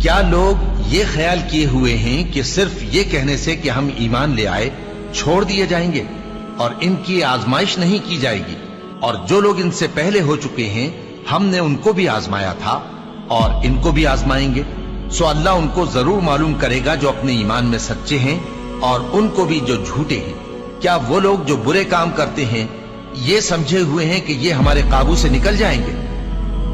کیا لوگ یہ خیال کیے ہوئے ہیں کہ صرف یہ کہنے سے کہ ہم ایمان لے آئے چھوڑ دیے جائیں گے اور ان کی آزمائش نہیں کی جائے گی؟ اور جو لوگ ان سے پہلے ہو چکے ہیں ہم نے ان کو بھی آزمایا تھا اور ان کو بھی آزمائیں گے، سو اللہ ان کو ضرور معلوم کرے گا جو اپنے ایمان میں سچے ہیں اور ان کو بھی جو جھوٹے ہیں۔ کیا وہ لوگ جو برے کام کرتے ہیں یہ سمجھے ہوئے ہیں کہ یہ ہمارے قابو سے نکل جائیں گے؟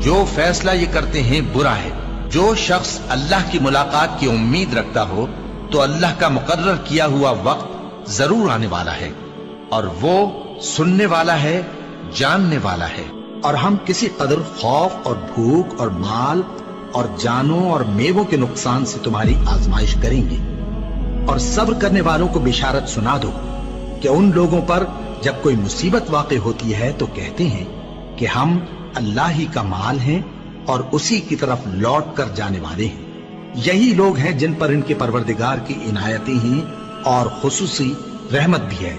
جو فیصلہ یہ کرتے ہیں برا ہے۔ جو شخص اللہ کی ملاقات کی امید رکھتا ہو تو اللہ کا مقرر کیا ہوا وقت ضرور آنے والا ہے، اور وہ سننے والا ہے، جاننے والا ہے۔ اور ہم کسی قدر خوف اور بھوک اور مال اور جانوں اور میووں کے نقصان سے تمہاری آزمائش کریں گے، اور صبر کرنے والوں کو بشارت سنا دو کہ ان لوگوں پر جب کوئی مصیبت واقع ہوتی ہے تو کہتے ہیں کہ ہم اللہ ہی کا مال ہیں اور اسی کی طرف لوٹ کر جانے والے ہیں۔ یہی لوگ ہیں جن پر ان کے پروردگار کی عنایتیں ہیں اور خصوصی رحمت بھی ہے،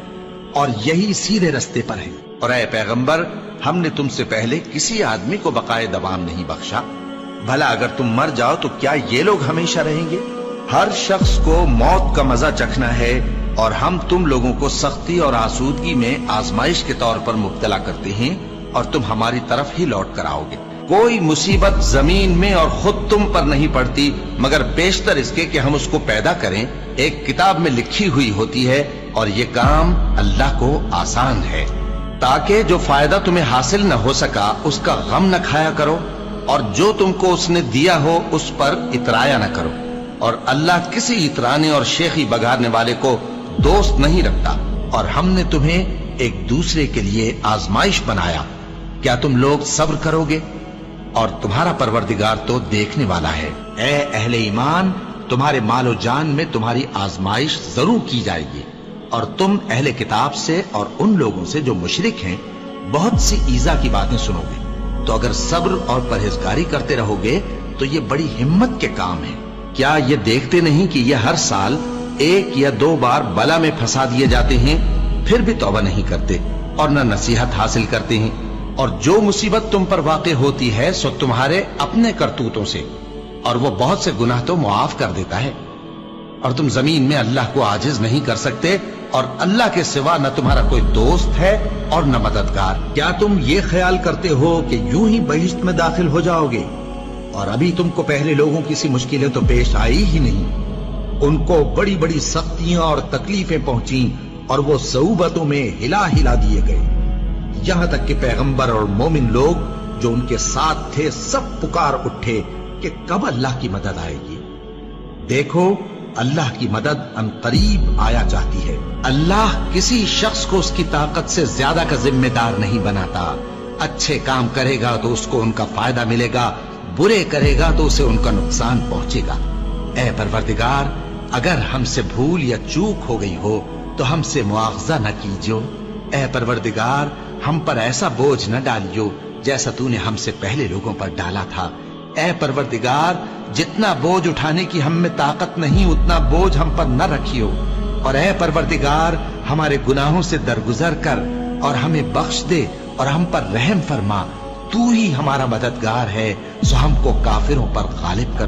اور یہی سیدھے رستے پر ہیں۔ اور اے پیغمبر، ہم نے تم سے پہلے کسی آدمی کو بقائے دوام نہیں بخشا، بھلا اگر تم مر جاؤ تو کیا یہ لوگ ہمیشہ رہیں گے؟ ہر شخص کو موت کا مزہ چکھنا ہے، اور ہم تم لوگوں کو سختی اور آسودگی میں آزمائش کے طور پر مبتلا کرتے ہیں، اور تم ہماری طرف ہی لوٹ کر آؤ گے۔ کوئی مصیبت زمین میں اور خود تم پر نہیں پڑتی مگر بیشتر اس کے کہ ہم اس کو پیدا کریں ایک کتاب میں لکھی ہوئی ہوتی ہے، اور یہ کام اللہ کو آسان ہے، تاکہ جو فائدہ تمہیں حاصل نہ ہو سکا اس کا غم نہ کھایا کرو، اور جو تم کو اس نے دیا ہو اس پر اترایا نہ کرو۔ اور اللہ کسی اترانے اور شیخی بگاڑنے والے کو دوست نہیں رکھتا، اور ہم نے تمہیں ایک دوسرے کے لیے آزمائش بنایا، کیا تم لوگ صبر کرو گے؟ اور تمہارا پروردگار تو دیکھنے والا ہے۔ اے اہل ایمان، تمہارے مال و جان میں تمہاری آزمائش ضرور کی جائے گی، اور تم اہل کتاب سے اور ان لوگوں سے جو مشرک ہیں بہت سی ایذا کی باتیں سنو گے، تو اگر صبر اور پرہیزگاری کرتے رہو گے تو یہ بڑی ہمت کے کام ہے۔ کیا یہ دیکھتے نہیں کہ یہ ہر سال 1 یا 2 بار بلا میں پھنسا دیے جاتے ہیں، پھر بھی توبہ نہیں کرتے اور نہ نصیحت حاصل کرتے ہیں؟ اور جو مصیبت تم پر واقع ہوتی ہے سو تمہارے اپنے کرتوتوں سے، اور وہ بہت سے گناہ تو معاف کر دیتا ہے، اور تم زمین میں اللہ کو عاجز نہیں کر سکتے، اور اللہ کے سوا نہ تمہارا کوئی دوست ہے اور نہ مددگار۔ کیا تم یہ خیال کرتے ہو کہ یوں ہی بہشت میں داخل ہو جاؤ گے، اور ابھی تم کو پہلے لوگوں کی سی مشکلیں تو پیش آئی ہی نہیں؟ ان کو بڑی بڑی سختیاں اور تکلیفیں پہنچیں، اور وہ صعوبتوں میں ہلا ہلا دیے گئے، یہاں تک کہ پیغمبر اور مومن لوگ جو ان کے ساتھ تھے سب پکار اٹھے کہ کب اللہ کی مدد آئے گی۔ دیکھو، اللہ کی مدد ان قریب آیا چاہتی ہے۔ اللہ کسی شخص کو اس کی طاقت سے زیادہ کا ذمہ دار نہیں بناتا۔ اچھے کام کرے گا تو اس کو ان کا فائدہ ملے گا، برے کرے گا تو اسے ان کا نقصان پہنچے گا۔ اے پروردگار، اگر ہم سے بھول یا چوک ہو گئی ہو تو ہم سے مواخذہ نہ کیجو۔ اے پروردگار، ہم پر ایسا بوجھ نہ ڈالیو جیسا تو نے ہم سے پہلے لوگوں پر ڈالا تھا۔ اے پروردگار، جتنا بوجھ اٹھانے کی ہم میں طاقت نہیں اتنا بوجھ ہم پر نہ رکھیو، اور اے پروردگار، ہمارے گناہوں سے درگزر کر اور ہمیں بخش دے اور ہم پر رحم فرما۔ تو ہی ہمارا مددگار ہے، سو ہم کو کافروں پر غالب کر۔